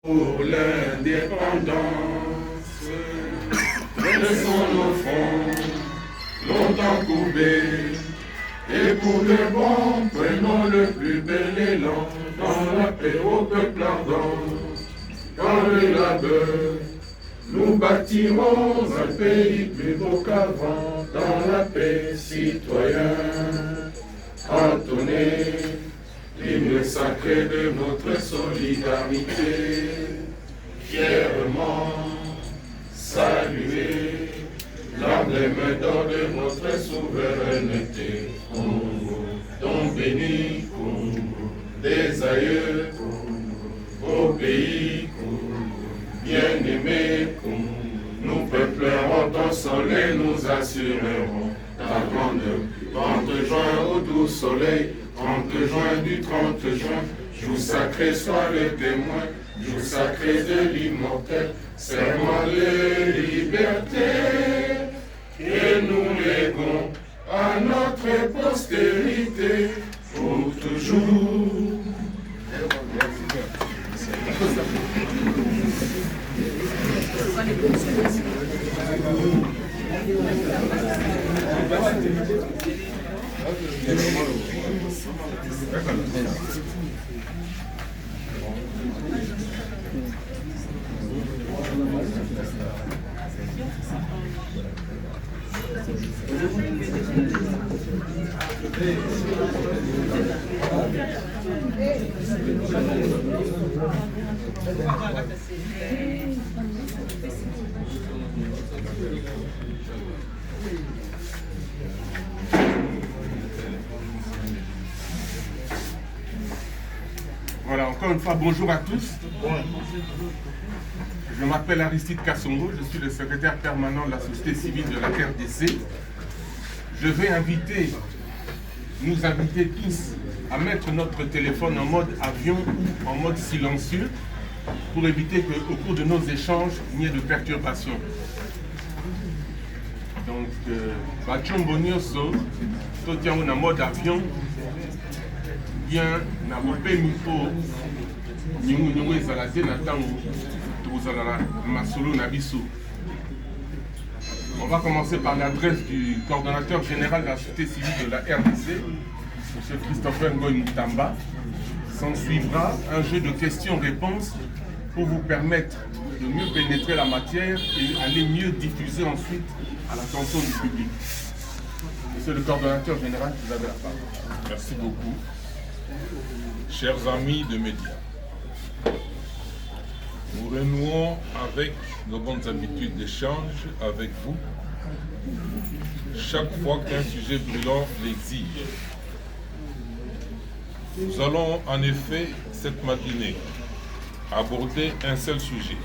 Pour l'indépendance, laissons nos fronts longtemps courbés, et pour le bon, prenons le plus bel élan, dans la paix au peuple ardent. Dans le labeur, nous bâtirons un pays plus beau qu'avant, dans la paix, citoyen. Entonnez l'hymne sacré de notre solidarité, fièrement saluer l'emblème d'or de notre souveraineté. Congo, ton béni, Congo, des aïeux, Congo, au pays, Congo, bien-aimé, Congo, nous peuplerons ton soleil, nous assurerons ta grande 30 juin au doux soleil, 30 juin du 30 juin, jour sacré soit le témoin, jour sacré de l'immortel, serment de liberté, et nous léguons à notre postérité pour toujours. Voilà, encore une fois, bonjour à tous. Je m'appelle Aristide Kassongo, je suis le secrétaire permanent de la société civile de la RDC. Je vais nous inviter tous à mettre notre téléphone en mode avion ou en mode silencieux pour éviter qu'au cours de nos échanges, il n'y ait de perturbations. Donc, Bachongonioso, Totiamo en mode avion, bien, na mopé miko, nyungu ezalate na tango, tozala masolo na biso. On va commencer par l'adresse du coordonnateur général de la société civile de la RDC, M. Christopher Ngoy Moutamba. S'en suivra un jeu de questions-réponses pour vous permettre de mieux pénétrer la matière et aller mieux diffuser ensuite à l'attention du public. Monsieur le coordonnateur général, vous avez la parole. Merci beaucoup. Chers amis de médias, nous renouons avec nos bonnes habitudes d'échange avec vous chaque fois qu'un sujet brûlant l'exige. Nous allons en effet cette matinée aborder un seul sujet,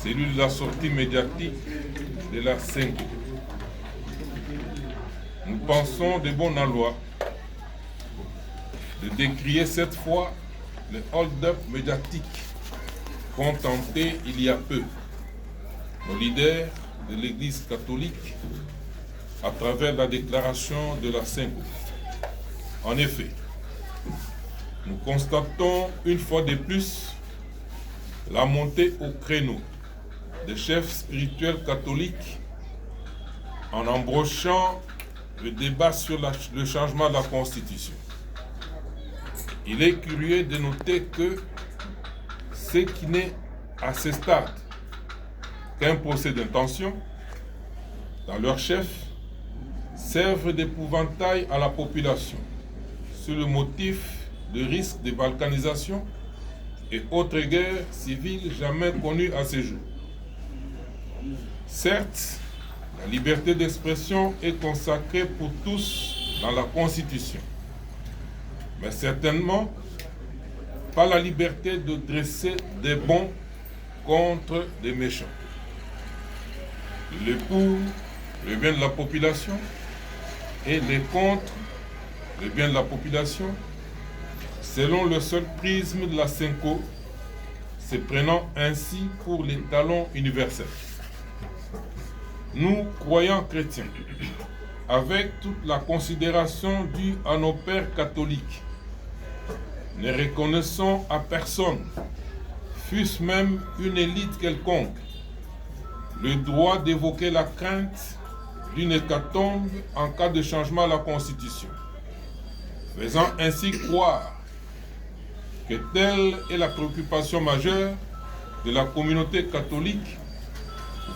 celui de la sortie médiatique de la 5G. Nous pensons de bon aloi de décrier cette fois le hold-up médiatique qu'ont tenté il y a peu nos leaders de l'Église catholique à travers la déclaration de la 5G. En effet, nous constatons une fois de plus la montée au créneau des chefs spirituels catholiques en embrochant le débat sur le changement de la Constitution. Il est curieux de noter que ce qui n'est à ce stade qu'un procès d'intention, dans leur chef, servent d'épouvantail à la population sur le motif de risque de balkanisation et autres guerres civiles jamais connues à ce jour. Certes, la liberté d'expression est consacrée pour tous dans la Constitution, mais certainement pas la liberté de dresser des bons contre des méchants. Les pour le bien de la population et les contre le bien de la population, selon le seul prisme de la 5G, se prenant ainsi pour les talons universels. Nous, croyants chrétiens, avec toute la considération due à nos pères catholiques, ne reconnaissons à personne fût-ce même une élite quelconque, le droit d'évoquer la crainte d'une hécatombe en cas de changement à la Constitution, faisant ainsi croire que telle est la préoccupation majeure de la communauté catholique,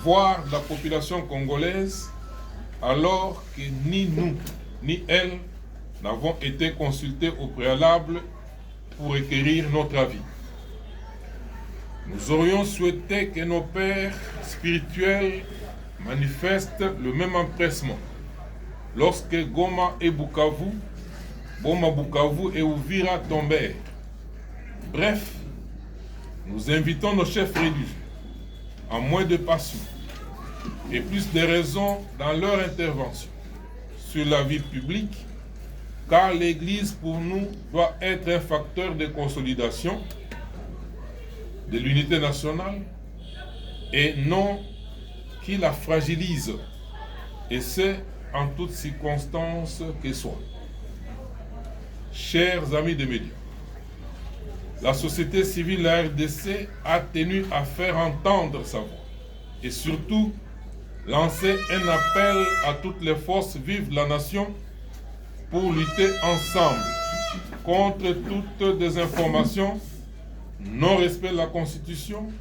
voire de la population congolaise, alors que ni nous, ni elle n'avons été consultés au préalable pour requérir notre avis. Nous aurions souhaité que nos pères spirituels manifestent le même empressement lorsque Goma et Bukavu, Boma Bukavu et Uvira tombèrent. Bref, nous invitons nos chefs religieux à moins de passion et plus de raison dans leur intervention sur la vie publique, car l'Église pour nous doit être un facteur de consolidation de l'unité nationale et non qui la fragilise, et ce, en toutes circonstances que soit. Chers amis des médias, la société civile de la RDC a tenu à faire entendre sa voix et surtout lancer un appel à toutes les forces vives de la nation pour lutter ensemble contre toute désinformation, non-respect de la Constitution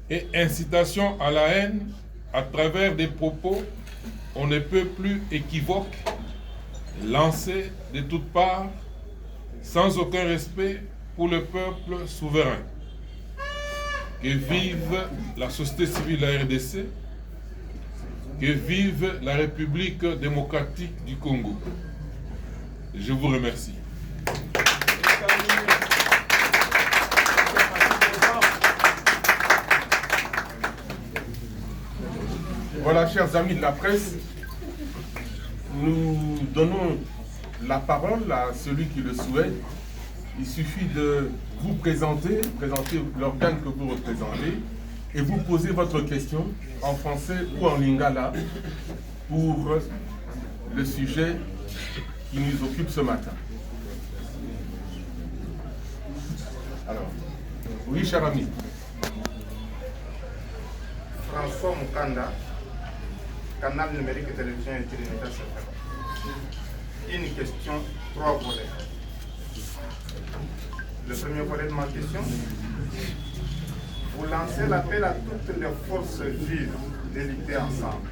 et incitation à la haine à travers des propos on ne peut plus équivoques, lancés de toutes parts, sans aucun respect pour le peuple souverain. Que vive la société civile de la RDC, que vive la République démocratique du Congo. Je vous remercie. Voilà, chers amis de la presse, nous donnons la parole à celui qui le souhaite. Il suffit de vous présenter l'organe que vous représentez et vous poser votre question en français ou en lingala pour le sujet qui nous occupe ce matin. Alors, oui, cher ami. François Mukanda, canal numérique télévision et Trinité FM. Une question, 3 volets. Le premier volet de ma question, vous lancez l'appel à toutes les forces vives de lutter ensemble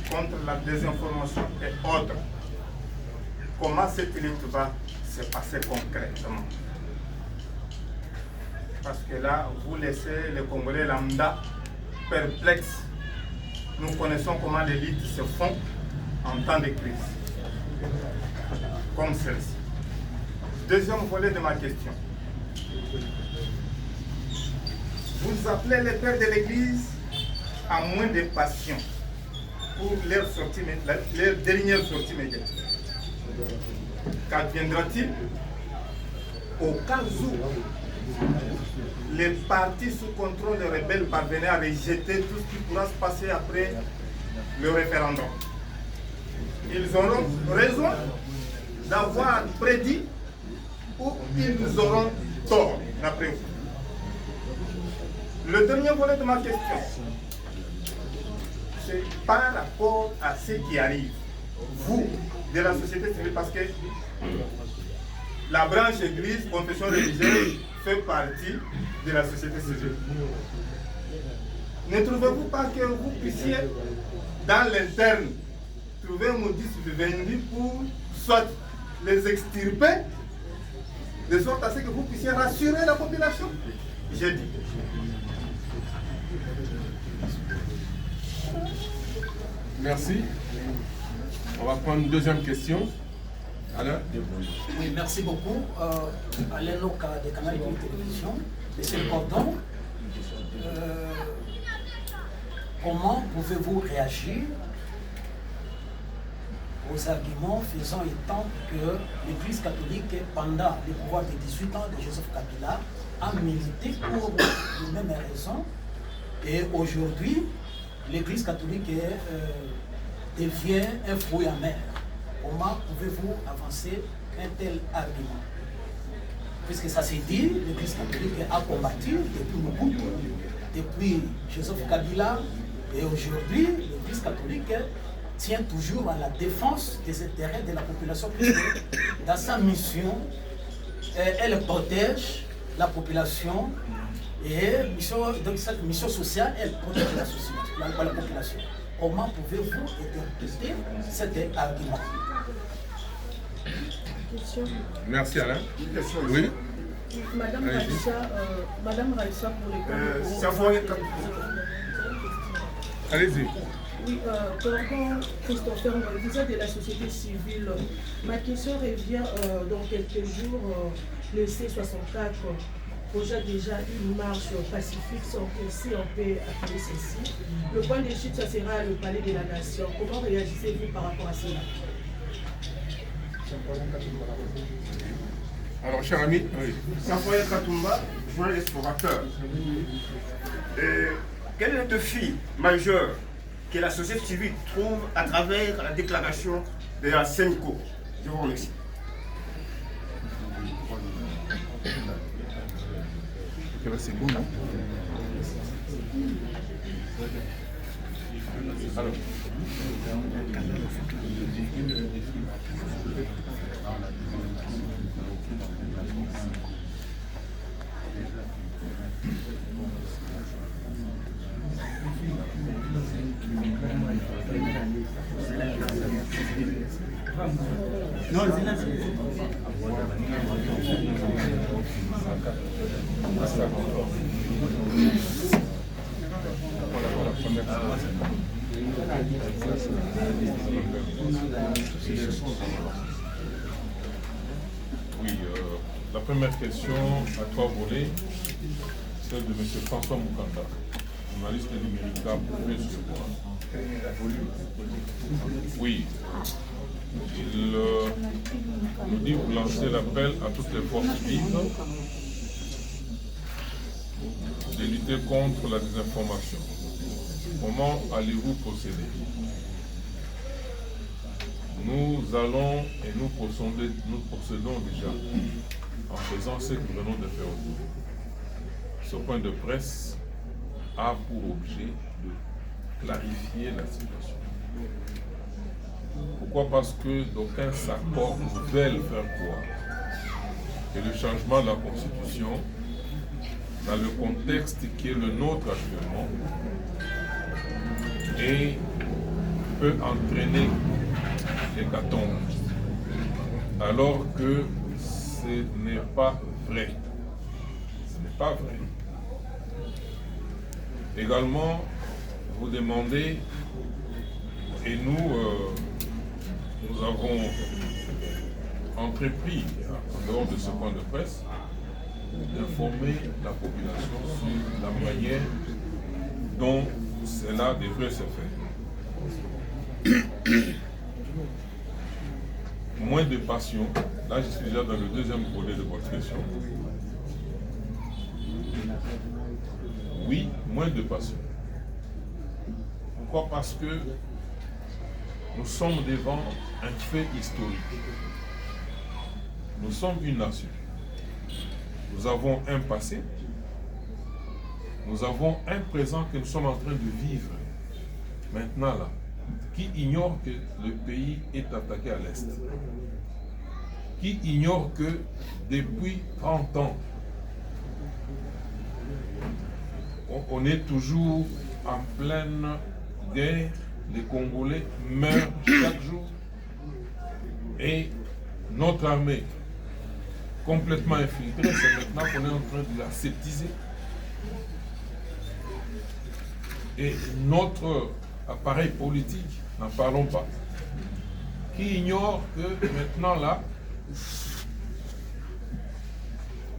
contre la désinformation et autres. Comment cette lutte va se passer concrètement? Parce que là, vous laissez les Congolais lambda perplexes. Nous connaissons comment les luttes se font en temps de crise, comme celle-ci. Deuxième volet de ma question. Vous appelez les pères de l'Église à moins de passion pour leur dernière sortie médiatique. Qu'adviendra-t-il au cas où les partis sous contrôle des rebelles parvenaient à rejeter tout ce qui pourra se passer après le référendum? Ils auront raison d'avoir prédit ou ils auront tort, d'après vous? Le dernier volet de ma question, c'est par rapport à ce qui arrive, vous, de la société civile, parce que la branche église, confession religieuse, fait partie de la société civile. Ne trouvez-vous pas que vous puissiez, dans l'interne, trouver un modus vivendi pour soit les extirper, de sorte à ce que vous puissiez rassurer la population? J'ai dit. Merci. On va prendre une deuxième question. Alain? Oui, merci beaucoup. Alain Loka de Canal de Télévision. Monsieur le Cordon, comment pouvez-vous réagir aux arguments faisant étant que l'Église catholique, pendant le pouvoir de 18 ans de Joseph Kabila, a milité pour les mêmes raisons, et aujourd'hui, l'Église catholique devient un fruit amer? Comment pouvez-vous avancer un tel argument? puisque ça s'est dit, l'Église catholique a combattu depuis Mobutu, depuis Joseph Kabila, et aujourd'hui, l'Église catholique tient toujours à la défense des intérêts de la population, puisque dans sa mission, elle protège la population, et donc cette mission sociale, elle protège la population. Comment pouvez-vous interpréter cet argument? Question. Merci Alain. Une question ici. Oui. Madame Raissa, pour les Ça faut être Allez-y. Oui, Tonton Christopher, vous êtes de la société civile. Ma question revient dans quelques jours, le C64 projette déjà une marche pacifique, si on peut appeler ceci. Le point de chute, ça sera le palais de la nation. Comment réagissez-vous par rapport à cela? Alors, cher ami, oui. Safoye Katumba, journaliste formateur. Quel est le défi majeur que la société civile trouve à travers la déclaration de la CENICO? Je vous remercie. C'est bon, non? Alors. Oui, la première question à trois volets, celle de M. François Moukanda, journaliste numérique pour mieux se voir. Oui, il nous dit vous lancez l'appel à toutes les forces vives de lutter contre la désinformation. Comment allez-vous procéder? Nous allons et nous procédons déjà en faisant ce que nous venons de faire aujourd'hui. Ce point de presse a pour objet de clarifier la situation. Pourquoi? Parce que d'aucuns s'accordent, veulent faire croire que le changement de la Constitution, dans le contexte qui est le nôtre actuellement, et peut entraîner l'hécatombe, alors que ce n'est pas vrai. Ce n'est pas vrai. Également, vous demandez, et nous avons entrepris, en dehors de ce point de presse, d'informer la population sur la manière dont cela devrait se faire. Moins de passion. Là, je suis déjà dans le deuxième volet de votre question. Oui, moins de passion. Pourquoi? Parce que nous sommes devant un fait historique. Nous sommes une nation. Nous avons un passé. Nous avons un présent que nous sommes en train de vivre maintenant là, qui ignore que le pays est attaqué à l'Est, qui ignore que depuis 30 ans, on est toujours en pleine guerre, les Congolais meurent chaque jour, et notre armée, complètement infiltrée, c'est maintenant qu'on est en train de la sceptiser. Et notre appareil politique, n'en parlons pas, qui ignore que maintenant là,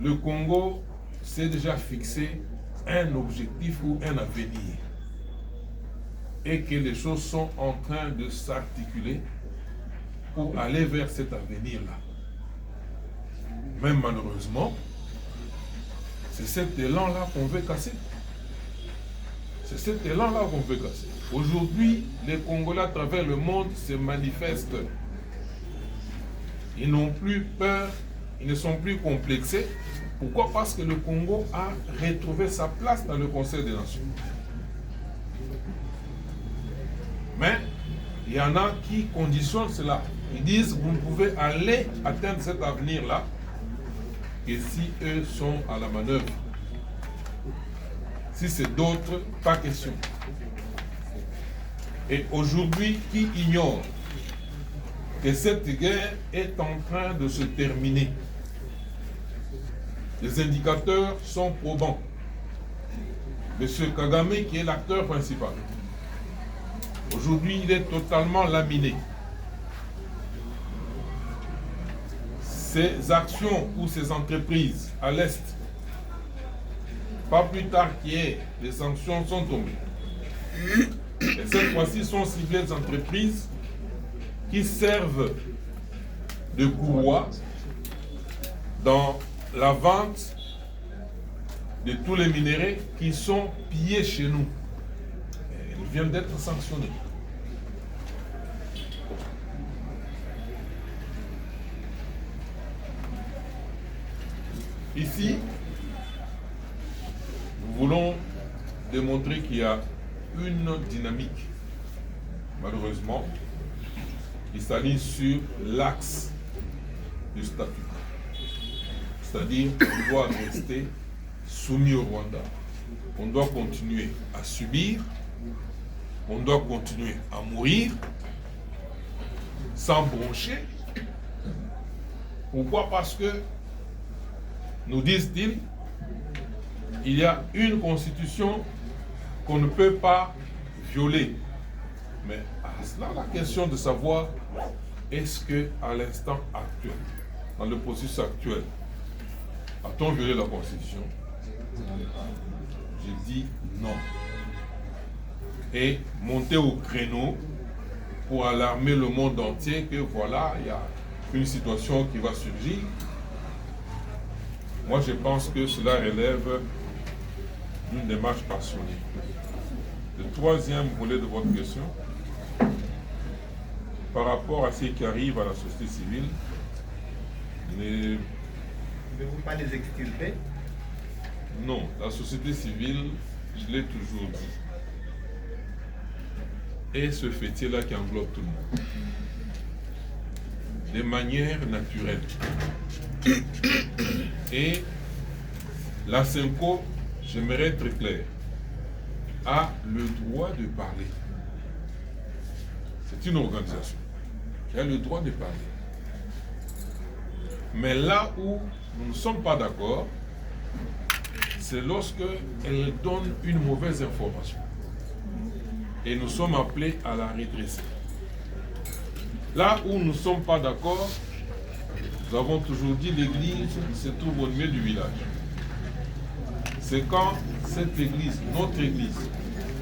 le Congo s'est déjà fixé un objectif ou un avenir, et que les choses sont en train de s'articuler pour aller vers cet avenir-là. Mais malheureusement, c'est cet élan-là qu'on veut casser. C'est cet élan-là qu'on veut casser. Aujourd'hui, les Congolais à travers le monde se manifestent. Ils n'ont plus peur ils ne sont plus complexés. Pourquoi? Parce que le Congo a retrouvé sa place dans le Conseil des Nations. Mais il y en a qui conditionnent cela. Ils disent, vous ne pouvez aller atteindre cet avenir-là que si eux sont à la manœuvre. Si c'est d'autres, pas question. Et aujourd'hui, qui ignore que cette guerre est en train de se terminer? Les indicateurs sont probants. Monsieur Kagame, qui est l'acteur principal, aujourd'hui, il est totalement laminé. Ces actions ou ces entreprises à l'Est, pas plus tard qu'hier, les sanctions sont tombées. Et cette fois-ci sont ciblées des entreprises qui servent de courroie dans la vente de tous les minéraux qui sont pillés chez nous. Ils viennent d'être sanctionnés. Ici, nous voulons démontrer qu'il y a une dynamique, malheureusement, qui s'aligne sur l'axe du statut. C'est-à-dire qu'on doit rester soumis au Rwanda. On doit continuer à subir, on doit continuer à mourir, sans broncher. Pourquoi? Parce que, nous disent-ils, il y a une constitution qu'on ne peut pas violer. Mais à cela, la question de savoir, est-ce qu'à l'instant actuel, dans le processus actuel, a-t-on violé la Constitution? Je dis non. Et monter au créneau pour alarmer le monde entier que voilà, il y a une situation qui va surgir. Moi, je pense que cela relève d'une démarche passionnée. Le troisième volet de votre question, par rapport à ce qui arrive à la société civile, ne vous pas les extirper? Non, la société civile, je l'ai toujours dit, est ce fêtier-là qui englobe tout le monde. De manière naturelle. Et la CENCO, j'aimerais être clair, a le droit de parler. C'est une organisation qui a le droit de parler. Mais là où nous ne sommes pas d'accord, c'est lorsque elle donne une mauvaise information. Et nous sommes appelés à la redresser. Là où nous ne sommes pas d'accord, nous avons toujours dit l'église se trouve au milieu du village. C'est quand cette église, notre église,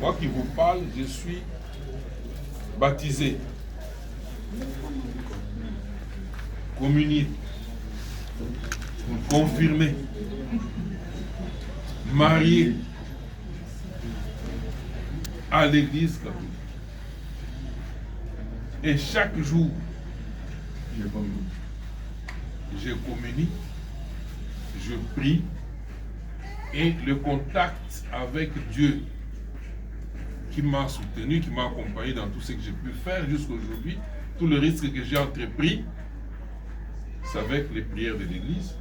moi qui vous parle, je suis baptisé, communié, confirmé, marié à l'église catholique. Et chaque jour, je communie, je prie, et le contact avec Dieu qui m'a soutenu, qui m'a accompagné dans tout ce que j'ai pu faire jusqu'à aujourd'hui, tout le risque que j'ai entrepris, c'est avec les prières de l'Église,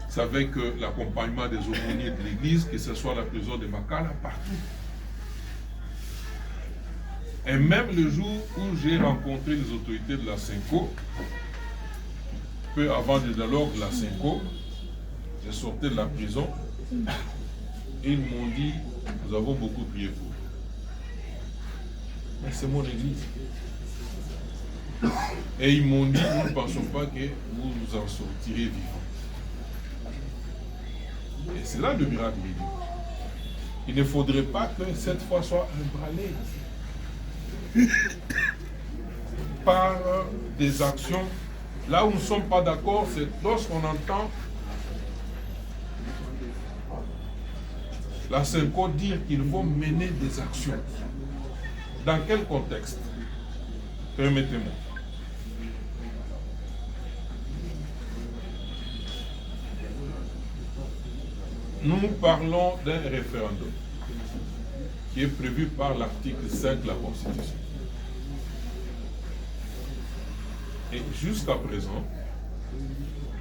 c'est avec l'accompagnement des aumôniers de l'Église, que ce soit à la prison de Makala, partout. Et même le jour où j'ai rencontré les autorités de la CENCO, peu avant le dialogue de la CENCO, je sortais de la prison et ils m'ont dit, nous avons beaucoup prié pour vous. Mais c'est mon église. Et ils m'ont dit, nous ne pensons pas que vous nous en sortirez vivants. Et c'est là le miracle de Dieu. Il ne faudrait pas que cette fois soit ébranlée par des actions. Là où nous ne sommes pas d'accord, c'est lorsqu'on entend la CENCO dire qu'ils vont mener des actions. Dans quel contexte? Permettez-moi. nous parlons d'un référendum qui est prévu par l'article 5 de la Constitution. Et jusqu'à présent,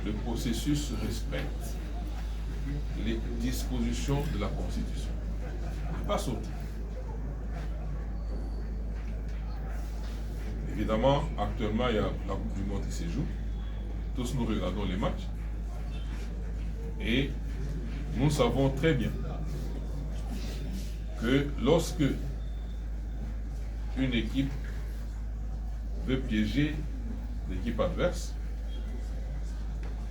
le processus respecte les dispositions de la Constitution. Il n'est pas sauté. Évidemment, actuellement, il y a la Coupe du Monde qui se joue. Tous nous regardons les matchs. Et nous savons très bien que lorsque une équipe veut piéger l'équipe adverse,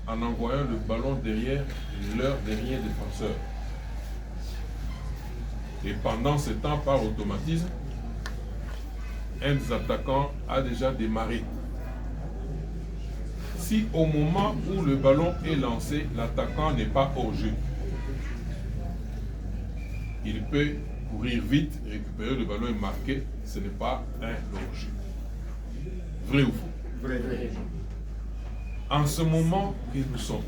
en envoyant le ballon derrière leur dernier défenseur. Et pendant ce temps, par automatisme, un des attaquants a déjà démarré. Si au moment où le ballon est lancé, l'attaquant n'est pas hors jeu, il peut courir vite, récupérer le ballon et marquer, ce n'est pas un hors-jeu. Vrai ou faux? Vrai. En ce moment que nous sommes,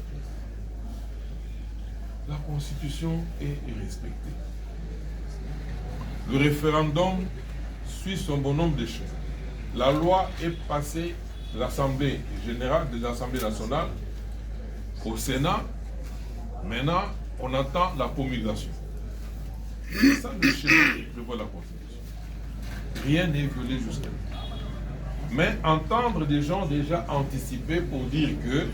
la Constitution est respectée. Le référendum suit son bon nombre de choses. La loi est passée de l'Assemblée générale, de l'Assemblée nationale au Sénat. Maintenant, on attend la promulgation. C'est ça le schéma qui prévoit la Constitution. Rien n'est violé jusqu'à maintenant. Mais entendre des gens déjà anticiper pour dire que,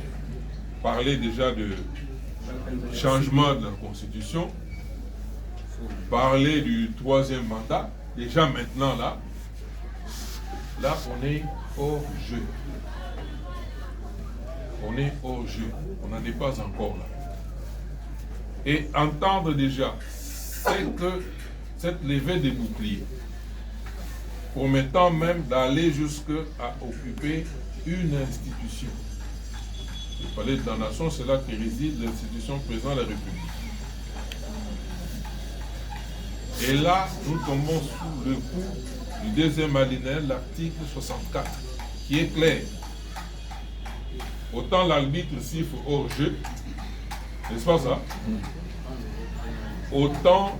parler déjà de changement de la Constitution, parler du 3e mandat, déjà maintenant là on est hors jeu. On est hors jeu. On n'en est pas encore là. Et entendre déjà cette levée des boucliers, promettant même d'aller jusqu'à occuper une institution. Le palais de la nation, c'est là que réside l'institution président de la République. Et là, nous tombons sous le coup du 2e alinéa, l'article 64, qui est clair. Autant l'arbitre siffle hors jeu, n'est-ce pas ça? Autant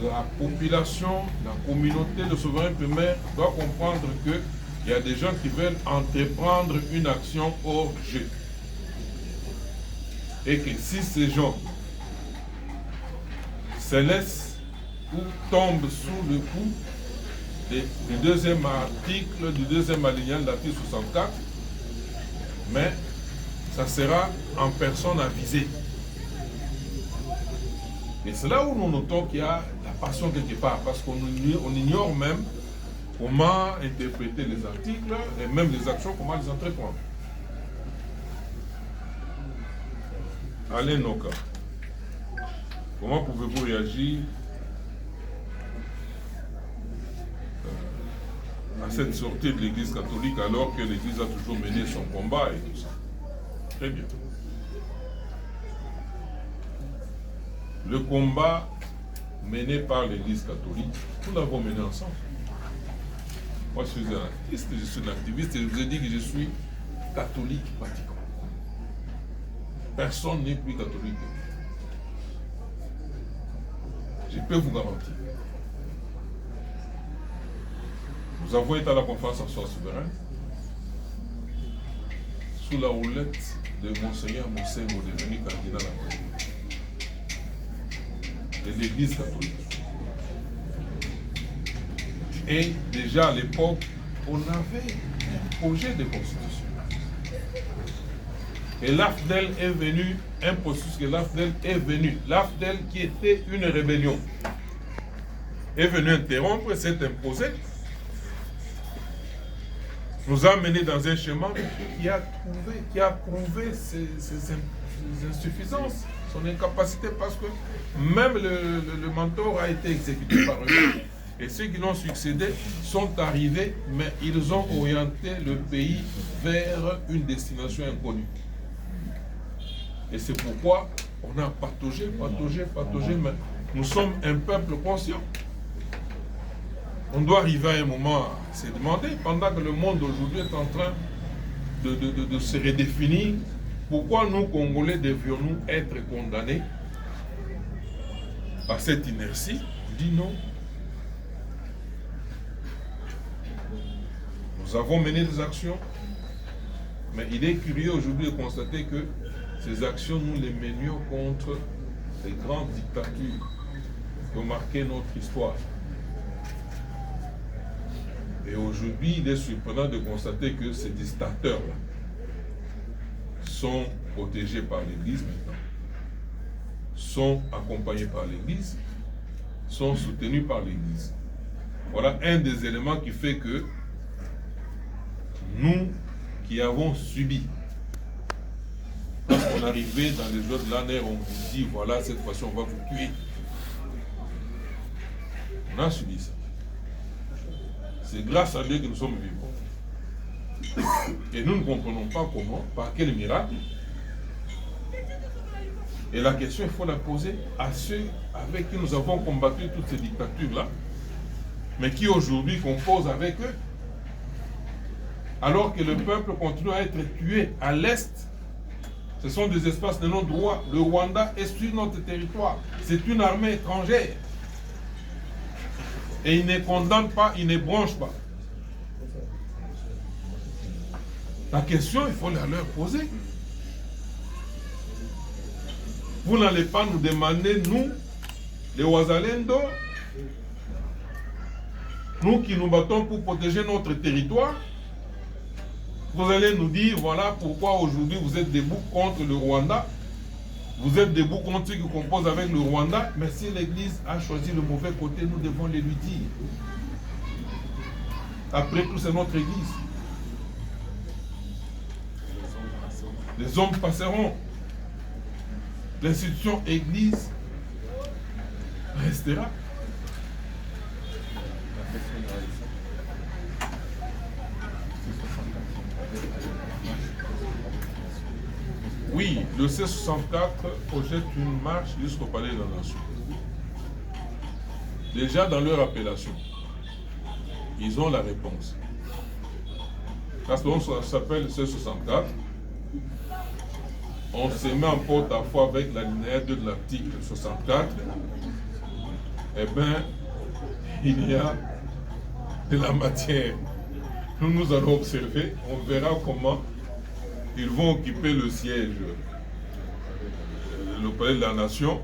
la population, la communauté de souverains primaires doit comprendre qu'il y a des gens qui veulent entreprendre une action hors jeu. Et que si ces gens se laissent ou tombent sous le coup du 2e article, du 2e alinéa de l'article 64, mais ça sera en personne avisée. Et c'est là où nous notons qu'il y a la passion quelque part, parce qu'on ignore même comment interpréter les articles et même les actions, comment les entreprendre. Alain Noka, comment pouvez-vous réagir à cette sortie de l'Église catholique alors que l'Église a toujours mené son combat et tout ça? Très bien. Le combat mené par l'Église catholique, nous l'avons mené ensemble. Moi, je suis un artiste, je suis un activiste et je vous ai dit que je suis catholique pratiquant. Personne n'est plus catholique. Je peux vous garantir. Nous avons été à la conférence en soi souveraine sous la houlette de Monseigneur Moussengo, devenu cardinal après, de l'Église catholique. Et déjà à l'époque, on avait un projet de constitution. Et l'AFDEL est venu, un processus que l'AFDEL est venu. L'AFDEL qui était une rébellion est venu interrompre, s'est imposé, nous a menés dans un chemin qui a prouvé ses insuffisances, son incapacité, parce que même le mentor a été exécuté par eux. Et ceux qui l'ont succédé sont arrivés, mais ils ont orienté le pays vers une destination inconnue. Et c'est pourquoi on a pataugé, mais nous sommes un peuple conscient. On doit arriver à un moment à se demander, pendant que le monde aujourd'hui est en train de se redéfinir, Pourquoi nous, Congolais, devions-nous être condamnés par cette inertie? On dit non. Nous avons mené des actions, mais il est curieux aujourd'hui de constater que ces actions, nous les menions contre les grandes dictatures qui ont marqué notre histoire. Et aujourd'hui, il est surprenant de constater que ces dictateurs-là sont protégés par l'Église maintenant, sont accompagnés par l'Église, sont soutenus par l'Église. Voilà un des éléments qui fait que nous qui avons subi, quand on arrivait dans les autres l'année, on vous dit voilà, cette fois-ci on va vous tuer. On a subi ça. C'est grâce à Dieu que nous sommes vivants. Et nous ne comprenons pas comment, par quel miracle. Et la question, il faut la poser à ceux avec qui nous avons combattu toutes ces dictatures-là, mais qui aujourd'hui composent avec eux. Alors que le peuple continue à être tué à l'est. Ce sont des espaces de non droit. Le Rwanda est sur notre territoire. C'est une armée étrangère. Et ils ne condamnent pas, ils ne bronchent pas. La question, il faut la leur poser. Vous n'allez pas nous demander, nous, les Wazalendo, nous qui nous battons pour protéger notre territoire, vous allez nous dire, voilà pourquoi aujourd'hui vous êtes debout contre le Rwanda, vous êtes debout contre ceux qui composent avec le Rwanda, mais si l'Église a choisi le mauvais côté, nous devons les lui dire. Après tout, c'est notre Église. Les hommes passeront. L'institution Église restera. Oui, le C64 projette une marche jusqu'au Palais de la Nation. Déjà dans leur appellation, ils ont la réponse. Parce qu'on s'appelle le C64, on se met en porte-à-faux avec l'alinéa 2 de l'article 64, eh bien, il y a de la matière. Nous allons observer, on verra comment ils vont occuper le siège, le Palais de la Nation,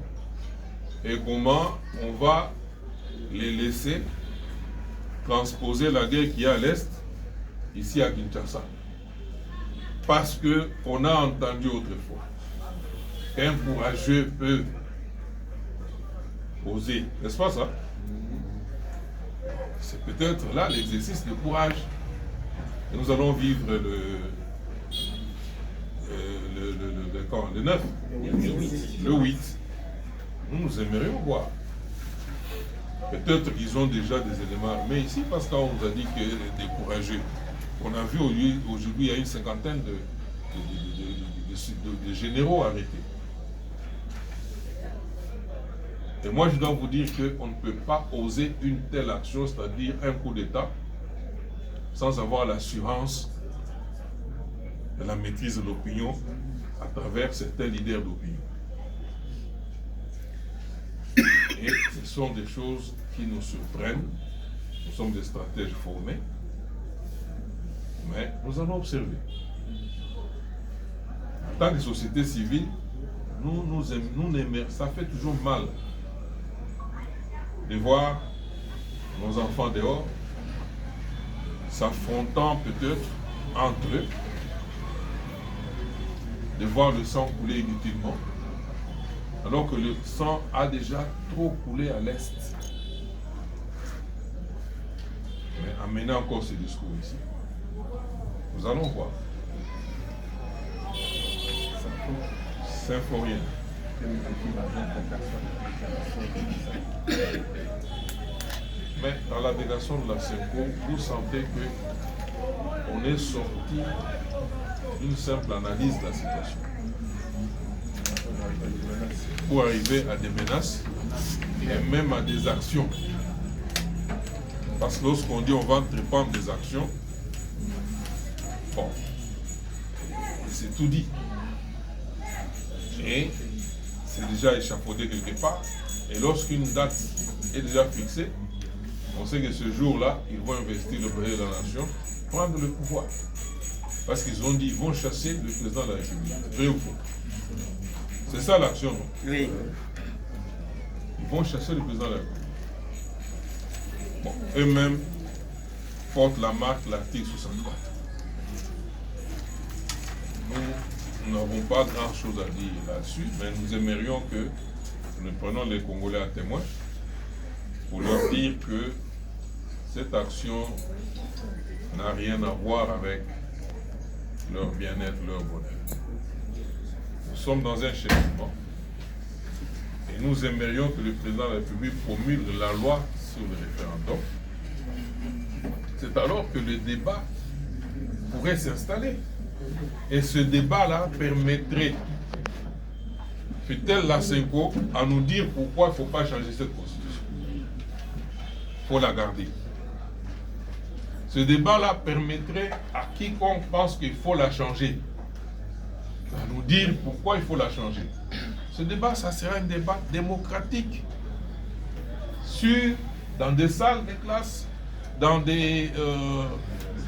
et comment on va les laisser transposer la guerre qu'il y a à l'Est, ici à Kinshasa. Parce qu'on a entendu autrefois qu'un courageux peut oser, n'est-ce pas ça? C'est peut-être là l'exercice de courage. Et nous allons vivre le 9, le 8. Nous aimerions voir. Peut-être qu'ils ont déjà des éléments armés ici, parce qu'on nous a dit que des courageux. On a vu aujourd'hui, il y a une cinquantaine de généraux arrêtés. Et moi, je dois vous dire qu'on ne peut pas oser une telle action, c'est-à-dire un coup d'État, sans avoir l'assurance de la maîtrise de l'opinion à travers certains leaders d'opinion. Et ce sont des choses qui nous surprennent. Nous sommes des stratèges formés. Mais nous allons observer. En tant que société civile, ça fait toujours mal de voir nos enfants dehors s'affrontant peut-être entre eux, de voir le sang couler inutilement, alors que le sang a déjà trop coulé à l'Est. Mais amenez encore ce discours ici. Nous allons voir. Symphorien. Mais dans la délégation de la Synco, vous sentez qu'on est sorti d'une simple analyse de la situation pour arriver à des menaces et même à des actions. Parce que lorsqu'on dit on va entreprendre des actions, bon, c'est tout dit. et c'est déjà échafaudé quelque part. Et lorsqu'une date est déjà fixée, on sait que ce jour-là, ils vont investir le président de la nation, prendre le pouvoir. Parce qu'ils ont dit qu'ils vont chasser le président de la République. Vrai ou faux? C'est ça l'action, non? Oui. Ils vont chasser le président de la République. Bon, eux-mêmes portent la marque, l'article 64. Nous n'avons pas grand-chose à dire là-dessus, mais nous aimerions que nous prenions les Congolais à témoin pour leur dire que cette action n'a rien à voir avec leur bien-être, leur bonheur. Nous sommes dans un cheminement et nous aimerions que le président de la République promulgue la loi sur le référendum. C'est alors que le débat pourrait s'installer. Et ce débat-là permettrait, fut-elle la Senko, à nous dire pourquoi il ne faut pas changer cette constitution. Il faut la garder. Ce débat-là permettrait à quiconque pense qu'il faut la changer, à nous dire pourquoi il faut la changer. Ce débat, ça sera un débat démocratique, dans des salles de classe, dans des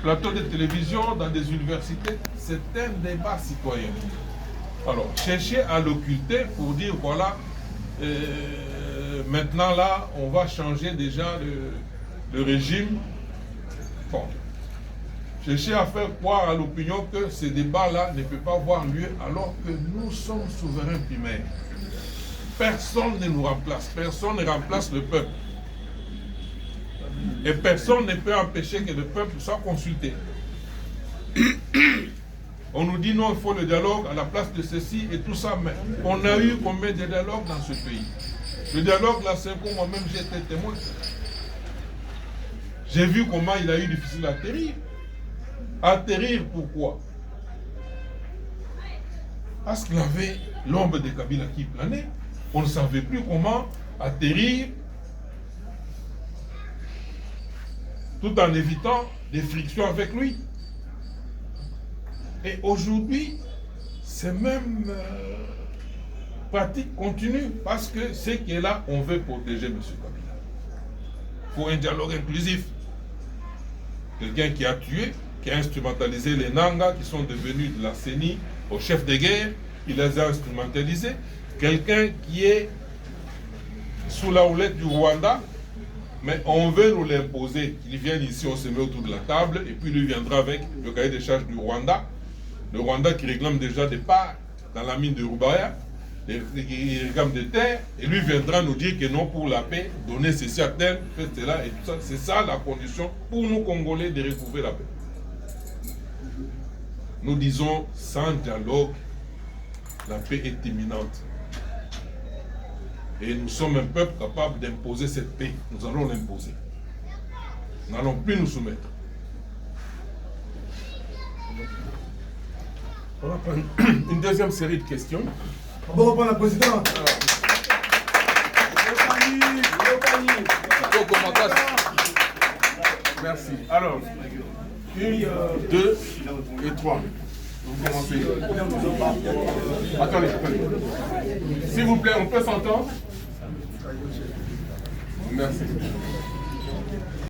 plateaux de télévision, dans des universités. C'est un débat citoyen. Alors, chercher à l'occulter pour dire, voilà, maintenant là, on va changer déjà le régime. Bon. Chercher à faire croire à l'opinion que ce débat-là ne peut pas avoir lieu alors que nous sommes souverains primaires. Personne ne nous remplace, personne ne remplace le peuple. Et personne ne peut empêcher que le peuple soit consulté. On nous dit non, il faut le dialogue à la place de ceci et tout ça, mais on a eu combien de dialogues dans ce pays? Le dialogue, là, c'est comme moi-même, j'ai été témoin. J'ai vu comment il a eu difficile à atterrir. Atterrir, pourquoi? Parce qu'il y avait l'ombre de Kabila qui planait. On ne savait plus comment atterrir tout en évitant des frictions avec lui. Et aujourd'hui, ces mêmes pratiques continuent parce que ce qui est là, on veut protéger M. Kabila. Il faut un dialogue inclusif. Quelqu'un qui a tué, qui a instrumentalisé les Nanga, qui sont devenus de la CENI au chef de guerre, il les a instrumentalisés. Quelqu'un qui est sous la houlette du Rwanda, mais on veut nous l'imposer. Qu'il vienne ici, on se met autour de la table, et puis lui viendra avec le cahier des charges du Rwanda. Le Rwanda qui réclame déjà des parts dans la mine de Rubaya, il réclame des terres, et lui viendra nous dire que non, pour la paix, donner ceci à tel, faire cela, et tout ça. C'est ça la condition pour nous Congolais de retrouver la paix. Nous disons, sans dialogue, la paix est imminente. Et nous sommes un peuple capable d'imposer cette paix. Nous allons l'imposer. Nous n'allons plus nous soumettre. On va prendre une deuxième série de questions. On va reprendre la présidente. Merci. Alors, 1, 2 et 3. Vous commencez. Attendez. S'il vous plaît, on peut s'entendre? Merci.